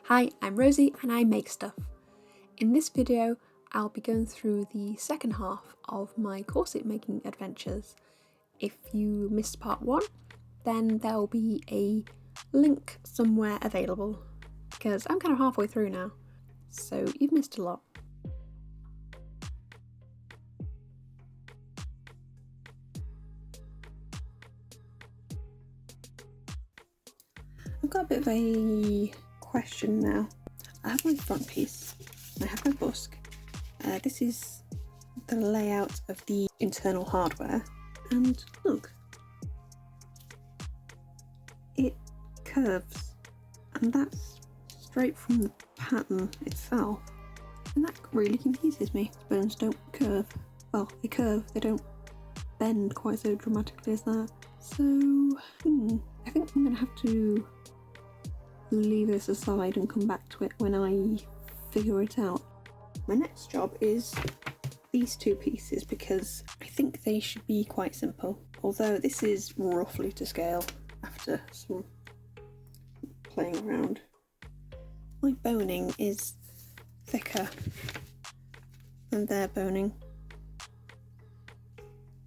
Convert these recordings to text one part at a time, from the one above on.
Hi, I'm Rosie and I make stuff. In this video, I'll be going through the second half of my corset making adventures. If you missed part 1, then there'll be a link somewhere available, because I'm kind of halfway through now, so you've missed a lot. I've got a bit of a question now. I have my front piece, I have my busk. This is the layout of the internal hardware, and look, it curves, and that's straight from the pattern itself, and that really confuses me. Bones don't curve. Well, they curve, they don't bend quite so dramatically as that. So, I think I'm going to have to leave this aside and come back to it when I figure it out. My next job is these two pieces, because I think they should be quite simple, although this is roughly to scale after some playing around. My boning is thicker than their boning.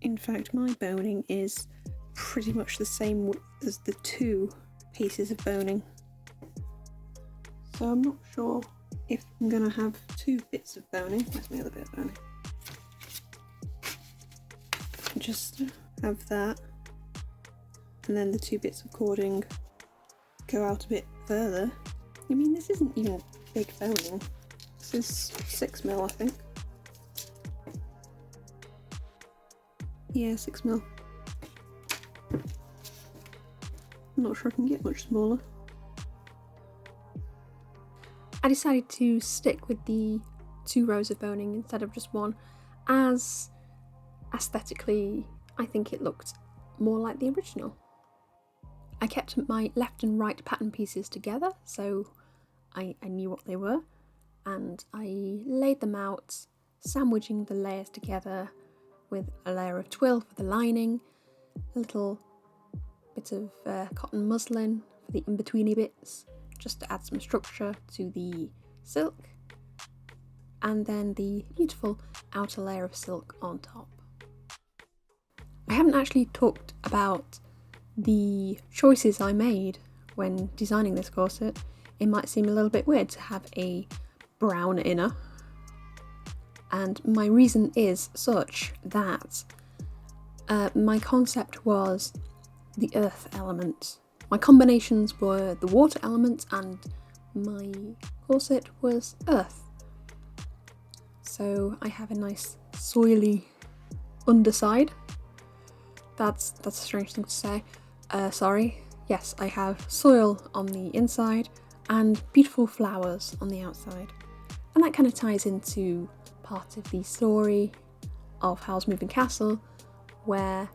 In fact, my boning is pretty much the same width as the two pieces of boning. So I'm not sure if I'm going to have two bits of boning. Where's my other bit of boning? Just have that, and then the two bits of cording go out a bit further. I mean, this isn't even big boning. This is 6mm, I think. Yeah, 6mm. I'm not sure I can get much smaller. I decided to stick with the 2 rows of boning instead of just one, as aesthetically I think it looked more like the original. I kept my left and right pattern pieces together, so I knew what they were, and I laid them out, sandwiching the layers together with a layer of twill for the lining, a little bit of cotton muslin for the in-betweeny bits, just to add some structure to the silk, and then the beautiful outer layer of silk on top. I haven't actually talked about the choices I made when designing this corset. It might seem a little bit weird to have a brown inner, and my reason is such that my concept was the earth element. My combinations were the water element, and my corset was earth. So I have a nice soily underside. That's a strange thing to say. Sorry. Yes, I have soil on the inside and beautiful flowers on the outside. And that kind of ties into part of the story of Howl's Moving Castle, where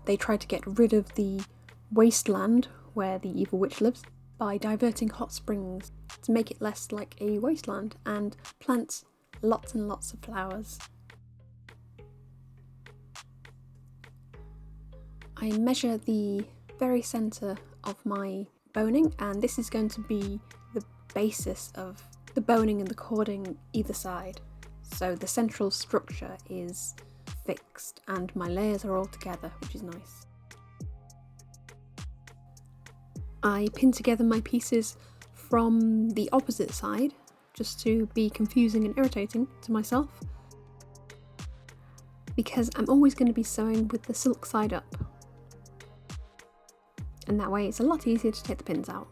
they try to get rid of the wasteland where the evil witch lives by diverting hot springs to make it less like a wasteland and plant lots and lots of flowers. I measure the very centre of my boning, and this is going to be the basis of the boning and the cording either side. So the central structure is fixed and my layers are all together, which is nice. I pin together my pieces from the opposite side, just to be confusing and irritating to myself, because I'm always going to be sewing with the silk side up, and that way it's a lot easier to take the pins out.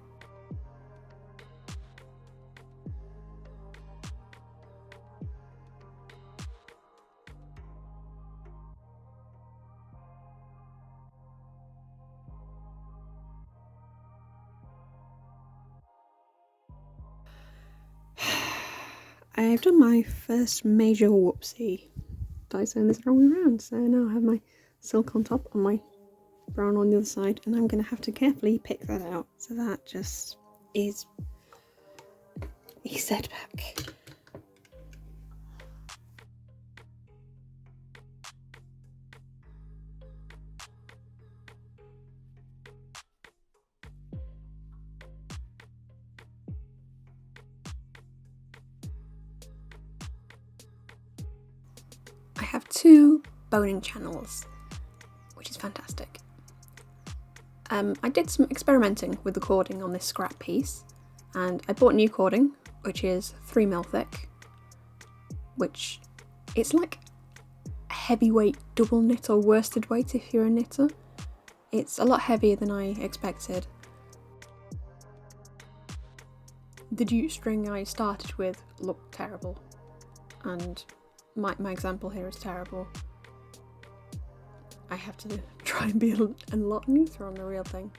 I've done my first major whoopsie by sewing this wrong way around, so now I have my silk on top and my brown on the other side, and I'm going to have to carefully pick that out. So that just is a setback. have 2 boning channels, which is fantastic. I did some experimenting with the cording on this scrap piece, and I bought new cording, which is 3mm thick, which it's like a heavyweight double knit or worsted weight if you're a knitter. It's a lot heavier than I expected. The jute string I started with looked terrible, and my example here is terrible. I have to try and be a lot neater on the real thing.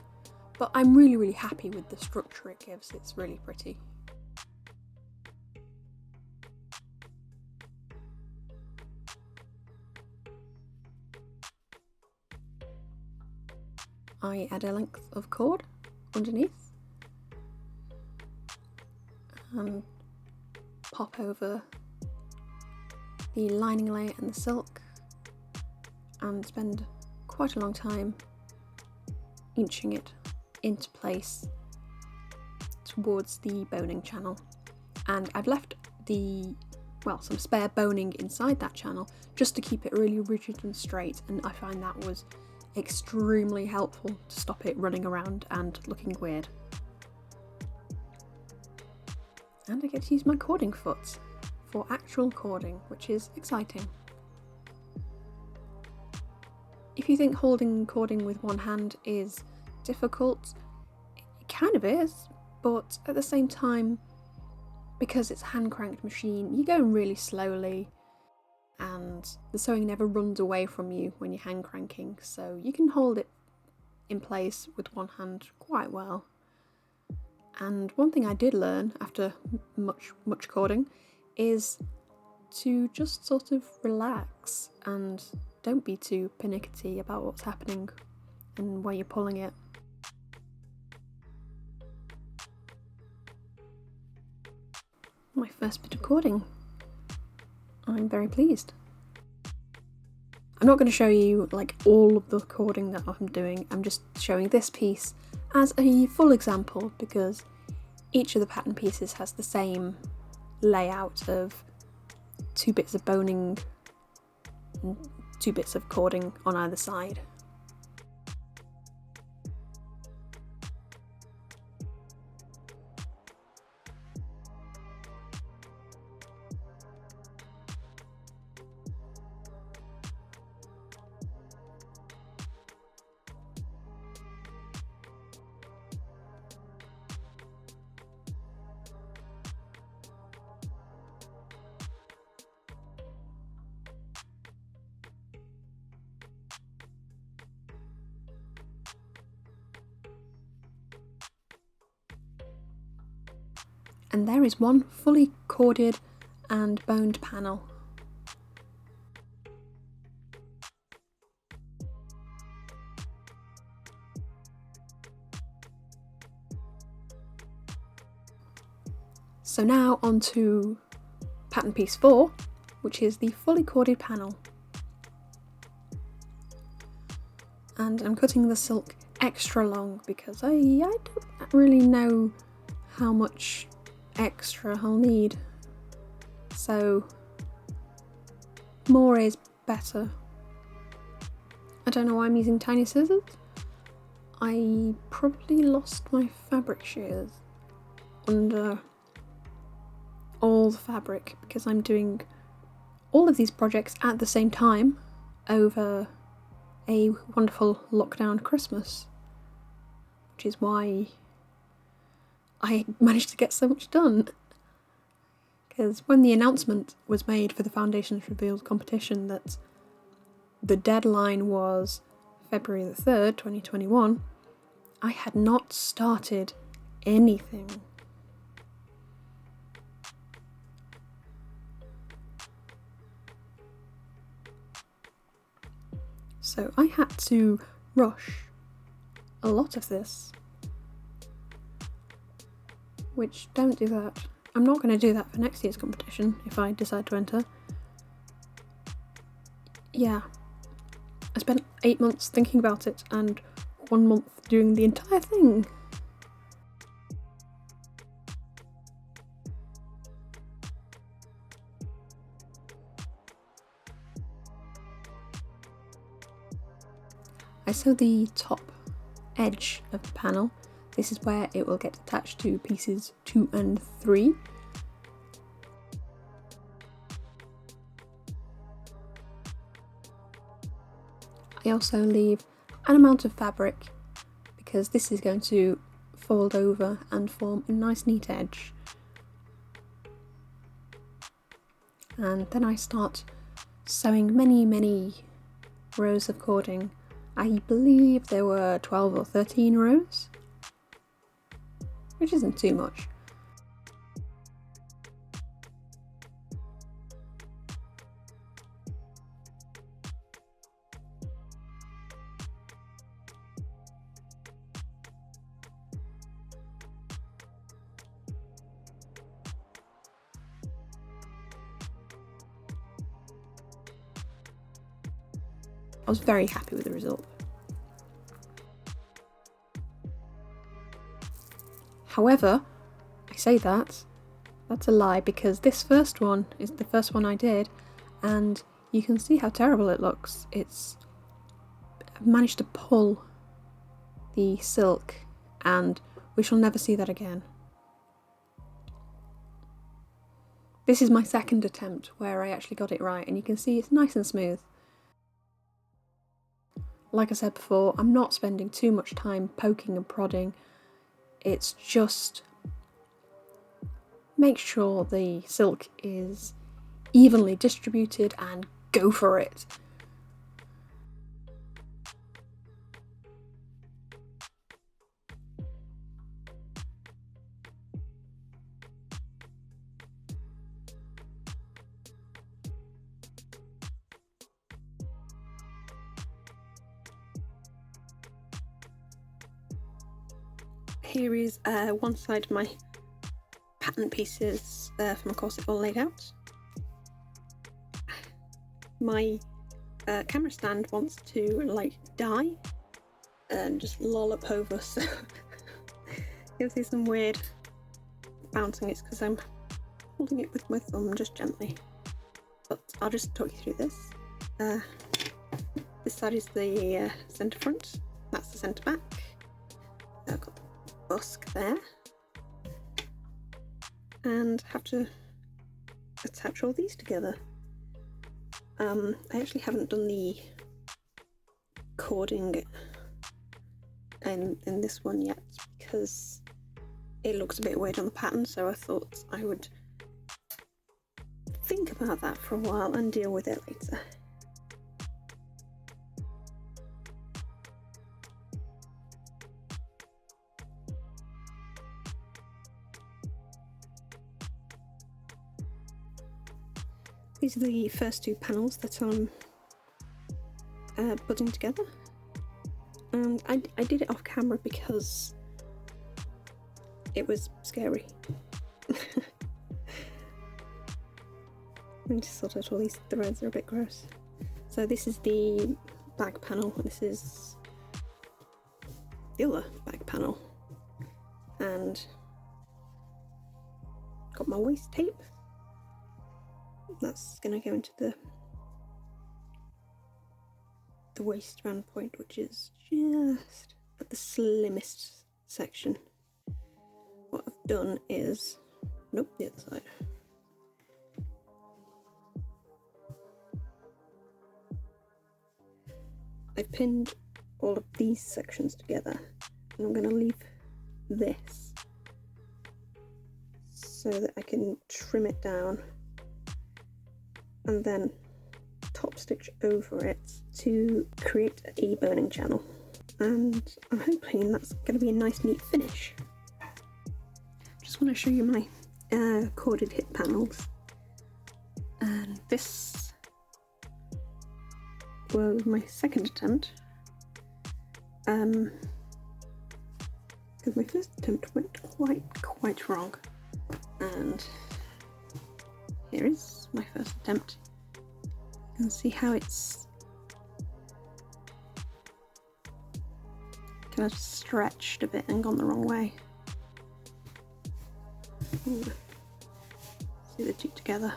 But I'm really happy with the structure it gives, it's really pretty. I add a length of cord underneath and pop over the lining layer and the silk, and spend quite a long time inching it into place towards the boning channel. And I've left some spare boning inside that channel just to keep it really rigid and straight, and I find that was extremely helpful to stop it running around and looking weird. And I get to use my cording foot for actual cording, which is exciting. If you think holding cording with one hand is difficult, it kind of is, but at the same time, because it's a hand-cranked machine, you're going really slowly and the sewing never runs away from you when you're hand cranking, so you can hold it in place with one hand quite well. And one thing I did learn after much cording is to just sort of relax and don't be too pernickety about what's happening and where you're pulling it. My first bit of cording. I'm very pleased. I'm not going to show you like all of the cording that I'm doing, I'm just showing this piece as a full example because each of the pattern pieces has the same layout of 2 bits of boning and 2 bits of cording on either side. And there is one fully corded and boned panel. So now on to pattern piece 4, which is the fully corded panel. And I'm cutting the silk extra long because I don't really know how much extra I'll need, so more is better. I don't know why I'm using tiny scissors. I probably lost my fabric shears under all the fabric because I'm doing all of these projects at the same time over a wonderful lockdown Christmas, which is why I managed to get so much done. Because when the announcement was made for the Foundations Revealed competition that the deadline was February the 3rd, 2021, I had not started anything. So I had to rush a lot of this. Which, don't do that. I'm not going to do that for next year's competition if I decide to enter. Yeah. I spent 8 months thinking about it and 1 month doing the entire thing. I sew the top edge of the panel. This is where it will get attached to pieces 2 and 3. I also leave an amount of fabric because this is going to fold over and form a nice neat edge. And then I start sewing many rows of cording. I believe there were 12 or 13 rows, which isn't too much. I was very happy with the result. However, I say that's a lie because this first one is the first one I did, and you can see how terrible it looks. I've managed to pull the silk, and we shall never see that again. This is my second attempt where I actually got it right, and you can see it's nice and smooth. Like I said before, I'm not spending too much time poking and prodding. It's just make sure the silk is evenly distributed and go for it. Here is one side of my pattern pieces from a corset all laid out. My camera stand wants to like die and just lollop over, so you'll see some weird bouncing. It's because I'm holding it with my thumb just gently, but I'll just talk you through this. This side is the centre front, that's the centre back. I've got the busk there, and have to attach all these together. I actually haven't done the cording in this one yet because it looks a bit weird on the pattern, so I thought I would think about that for a while and deal with it later. These are the first 2 panels that I'm putting together, and I did it off camera because it was scary. I just sort out all these threads, are a bit gross. So this is the back panel, this is the other back panel, and got my waist tape. That's going to go into the waistband point, which is just at the slimmest section. What I've done is, nope, the other side. I've pinned all of these sections together, and I'm going to leave this so that I can trim it down and then top stitch over it to create a burning channel, and I'm hoping that's going to be a nice neat finish. Just want to show you my corded hip panels, and this was my second attempt because my first attempt went quite wrong, and here is my first attempt. You can see how it's kind of stretched a bit and gone the wrong way. Ooh. See the two together.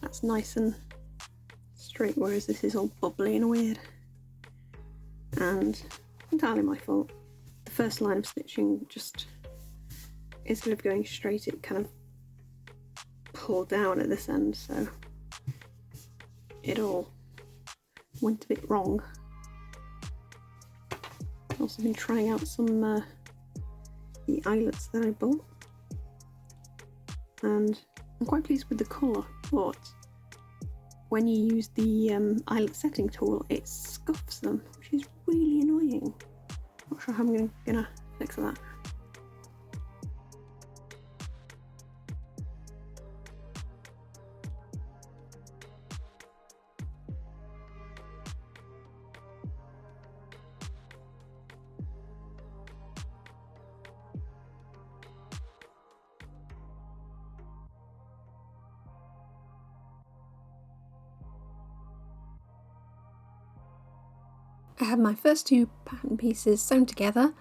That's nice and straight, whereas this is all bubbly and weird. and entirely my fault. The first line of stitching, just instead of going straight, it kind of pulled down at this end, so it all went a bit wrong. I've also been trying out some the eyelets that I bought, and I'm quite pleased with the colour, but when you use the eyelet setting tool, it scuffs them, which is really annoying. Not sure how I'm gonna fix that. I have my first two pattern pieces sewn together.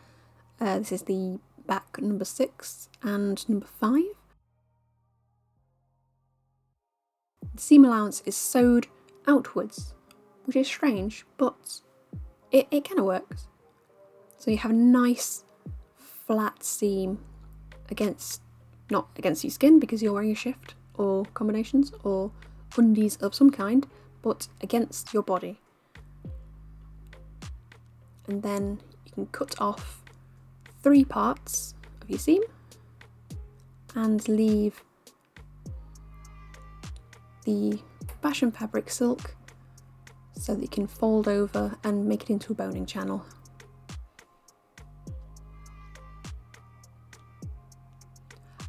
This is the back number 6 and number 5. The seam allowance is sewed outwards, which is strange, but it kind of works. So you have a nice flat seam not against your skin because you're wearing a shift or combinations or undies of some kind, but against your body. And then you can cut off 3 parts of your seam and leave the fashion fabric silk so that you can fold over and make it into a boning channel.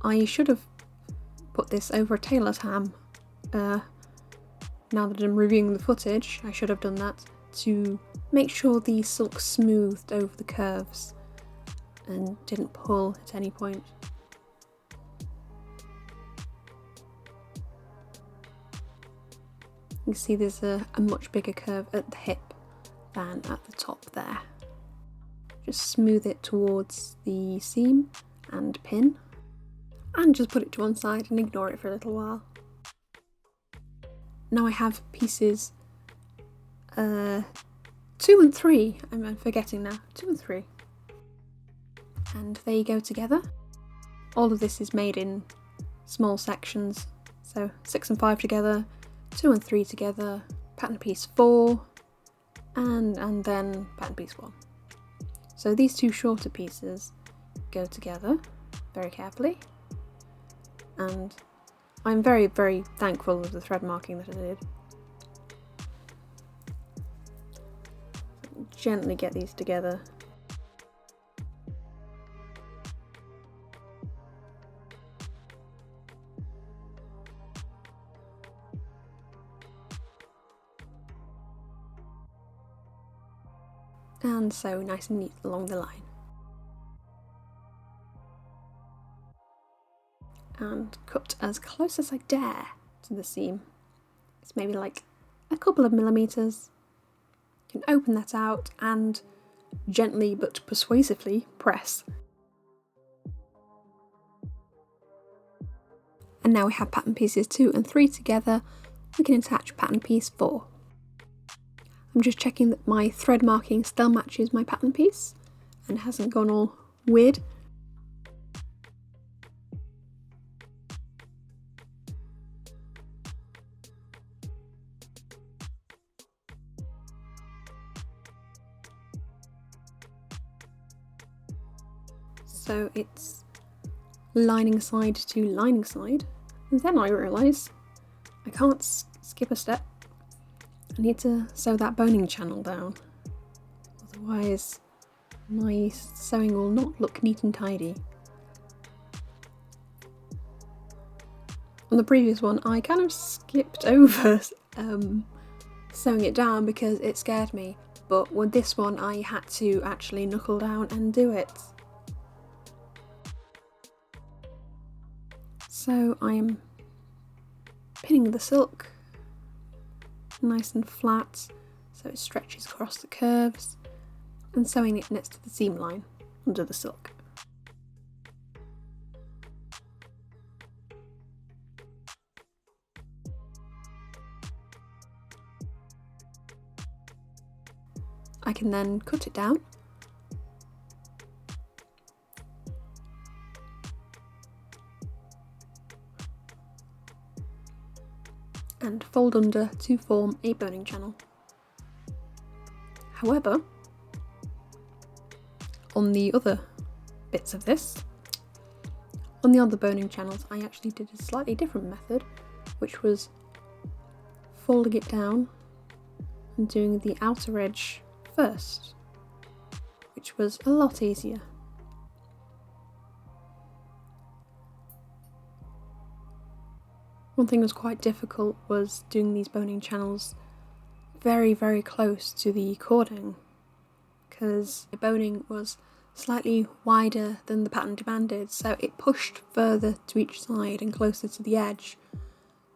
I should have put this over a tailor's ham. Now that I'm reviewing the footage, I should have done that to make sure the silk smoothed over the curves and didn't pull at any point. You can see there's a much bigger curve at the hip than at the top there. Just smooth it towards the seam and pin, and just put it to one side and ignore it for a little while. Now I have pieces 2 and 3, I'm forgetting now, 2 and 3. And they go together. All of this is made in small sections, so 6 and 5 together, 2 and 3 together, pattern piece 4, and then pattern piece 1. So these 2 shorter pieces go together very carefully, and I'm very, very thankful of the thread marking that I did. Gently get these together. And sew nice and neat along the line. And cut as close as I dare to the seam. It's maybe like a couple of millimeters. You can open that out and gently but persuasively press. And now we have pattern pieces 2 and 3 together. We can attach pattern piece 4. I'm just checking that my thread marking still matches my pattern piece and hasn't gone all weird. So it's lining side to lining side, and then I realise I can't skip a step. I need to sew that boning channel down, otherwise my sewing will not look neat and tidy. On the previous one I kind of skipped over sewing it down because it scared me, but with this one I had to actually knuckle down and do it. So I'm pinning the silk nice and flat so it stretches across the curves, and sewing it next to the seam line under the silk. I can then cut it down and fold under to form a boning channel. However, on the other bits of this, on the other boning channels, I actually did a slightly different method, which was folding it down and doing the outer edge first, which was a lot easier. One thing that was quite difficult was doing these boning channels very, very close to the cording, because the boning was slightly wider than the pattern demanded, so it pushed further to each side and closer to the edge.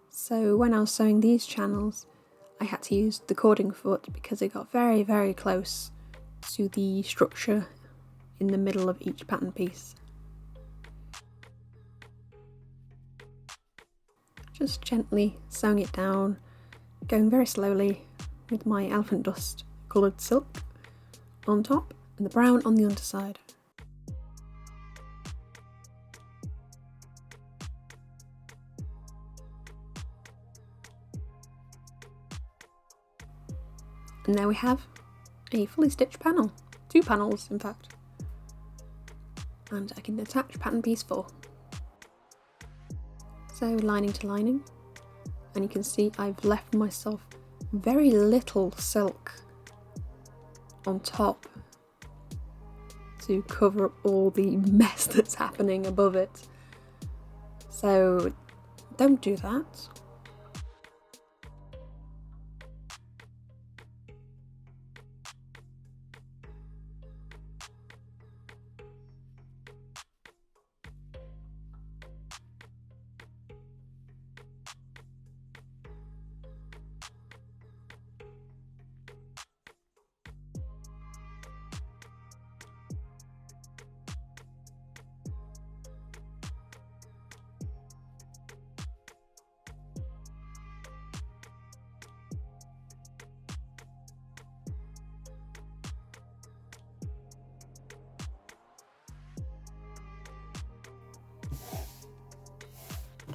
So when I was sewing these channels, I had to use the cording foot because it got very, very close to the structure in the middle of each pattern piece. Just gently sewing it down, going very slowly with my elephant dust coloured silk on top and the brown on the underside. And there we have a fully stitched panel, 2 panels in fact, and I can attach pattern piece 4. So lining to lining, and you can see I've left myself very little silk on top to cover up all the mess that's happening above it. So don't do that.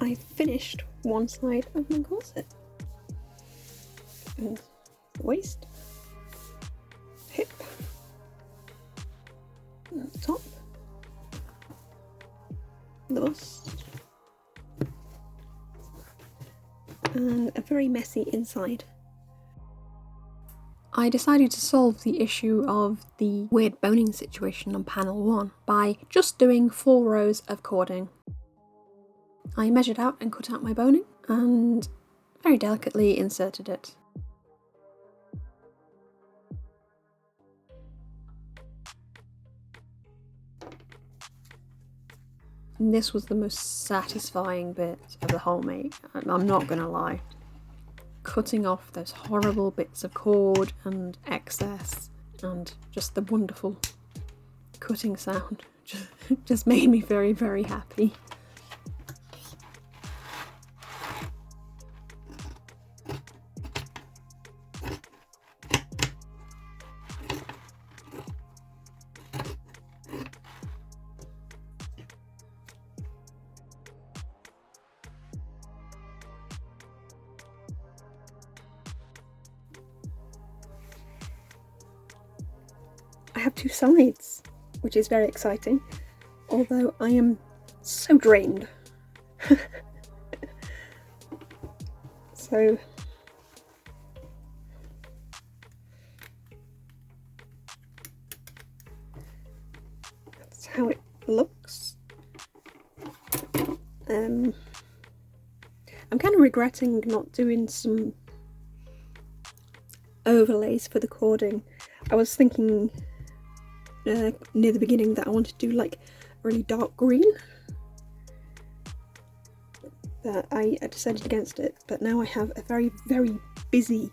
I've finished one side of my corset. And the waist, hip, and the top, the bust, and a very messy inside. I decided to solve the issue of the weird boning situation on panel 1 by just doing 4 rows of cording. I measured out and cut out my boning and very delicately inserted it. And this was the most satisfying bit of the whole make, I'm not gonna lie. Cutting off those horrible bits of cord and excess and just the wonderful cutting sound just made me very, very happy. I have 2 sides, which is very exciting, although I am so drained. So that's how it looks. I'm kind of regretting not doing some overlays for the cording. I was thinking near the beginning that I wanted to do like really dark green, but I decided against it. But now I have a very, very busy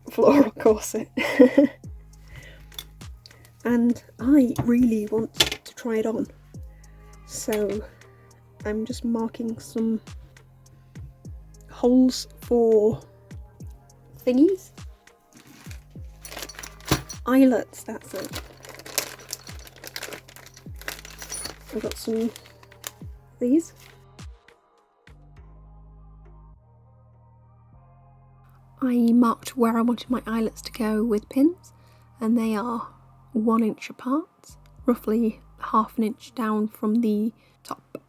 floral corset and I really want to try it on, so I'm just marking some holes for thingies. eyelets, that's it. I've got some of these. I marked where I wanted my eyelets to go with pins, and they are 1 inch apart, roughly half an inch down from the top.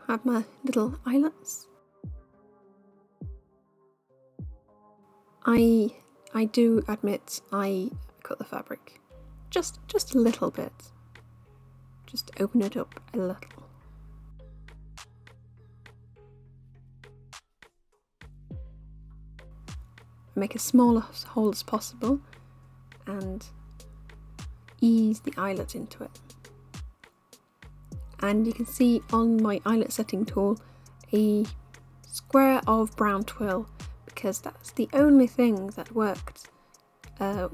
I have my little eyelets. I do admit I cut the fabric just a little bit. Just open it up a little. Make as small a hole as possible and ease the eyelet into it. And you can see on my eyelet setting tool a square of brown twill, because that's the only thing that worked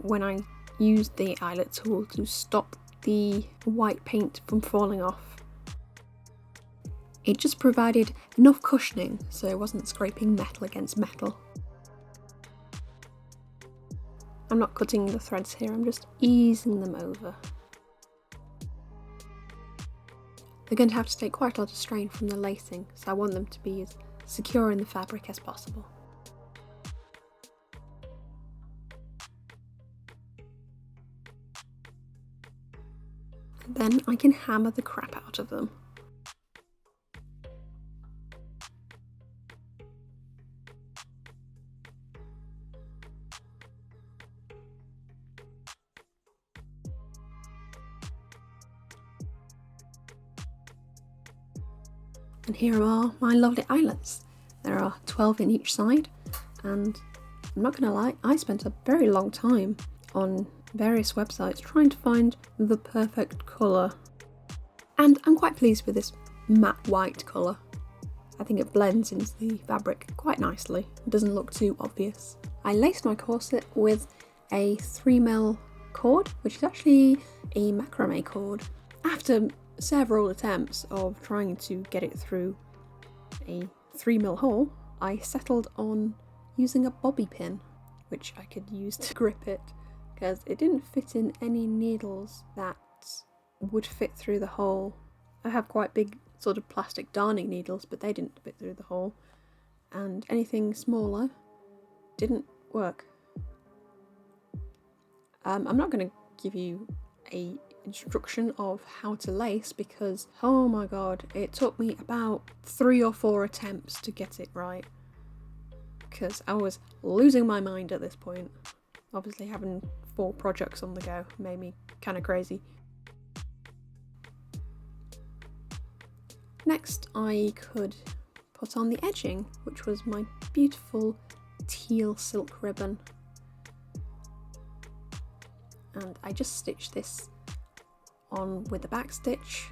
when I used the eyelet tool to stop the white paint from falling off. It just provided enough cushioning so it wasn't scraping metal against metal. I'm not cutting the threads here, I'm just easing them over. They're going to have to take quite a lot of strain from the lacing, so I want them to be as secure in the fabric as possible. And then I can hammer the crap out of them. And here are my lovely eyelets. There are 12 in each side, and I'm not gonna lie, I spent a very long time on various websites trying to find the perfect colour. And I'm quite pleased with this matte white colour. I think it blends into the fabric quite nicely. It doesn't look too obvious. I laced my corset with a 3mm cord, which is actually a macrame cord. After several attempts of trying to get it through a 3mm hole, I settled on using a bobby pin, which I could use to grip it, because it didn't fit in any needles that would fit through the hole. I have quite big sort of plastic darning needles, but they didn't fit through the hole, and anything smaller didn't work. I'm not going to give you a instruction of how to lace, because oh my god, it took me about 3 or 4 attempts to get it right, because I was losing my mind at this point. Obviously having 4 projects on the go made me kind of crazy. Next I could put on the edging, which was my beautiful teal silk ribbon, and I just stitched this on with the back stitch,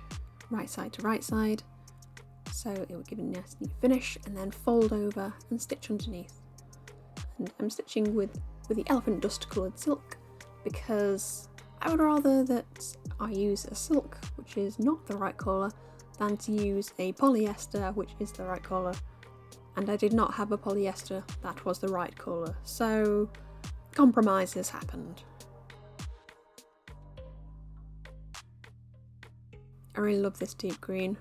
right side to right side, so it would give a nice neat finish, and then fold over and stitch underneath. And I'm stitching with the elephant dust coloured silk, because I would rather that I use a silk which is not the right colour than to use a polyester which is the right colour, and I did not have a polyester that was the right colour, so compromises happened. I really love this deep green.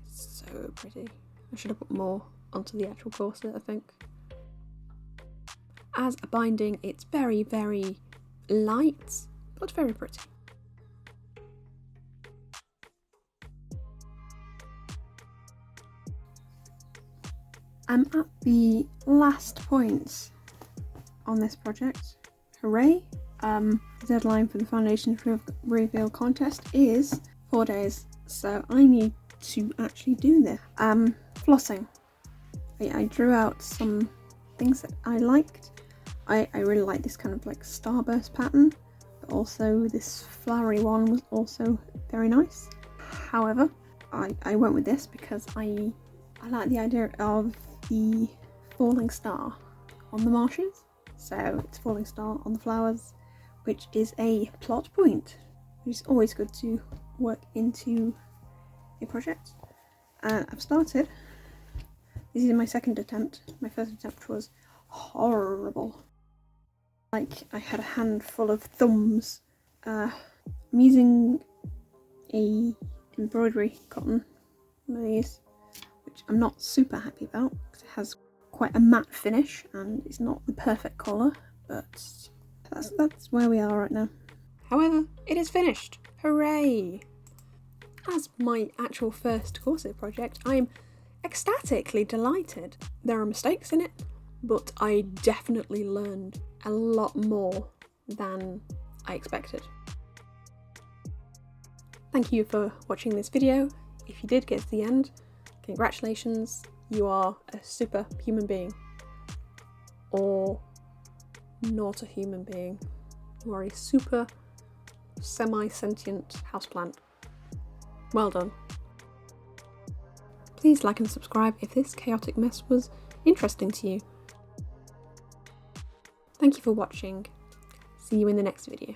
It's so pretty. I should have put more onto the actual corset, I think. As a binding, it's very, very light, but very pretty. I'm at the last point on this project. Hooray! The deadline for the foundation reveal contest is 4 days, so I need to actually do this. Flossing. I drew out some things that I liked. I really like this kind of like starburst pattern, but also this flowery one was also very nice. However, I went with this because I like the idea of the falling star on the marshes. So it's falling star on the flowers, which is a plot point, which is always good to work into a project. I've started. This is my second attempt. My first attempt was horrible. Like I had a handful of thumbs. I'm using a embroidery cotton, one of these, which I'm not super happy about because it has quite a matte finish and it's not the perfect colour, but that's where we are right now. However, it is finished! Hooray! As my actual first corset project, I'm ecstatically delighted. There are mistakes in it, but I definitely learned a lot more than I expected. Thank you for watching this video. If you did get to the end, congratulations, you are a super human being. Or not a human being. You are a super semi-sentient houseplant. Well done. Please like and subscribe if this chaotic mess was interesting to you. Thank you for watching. See you in the next video.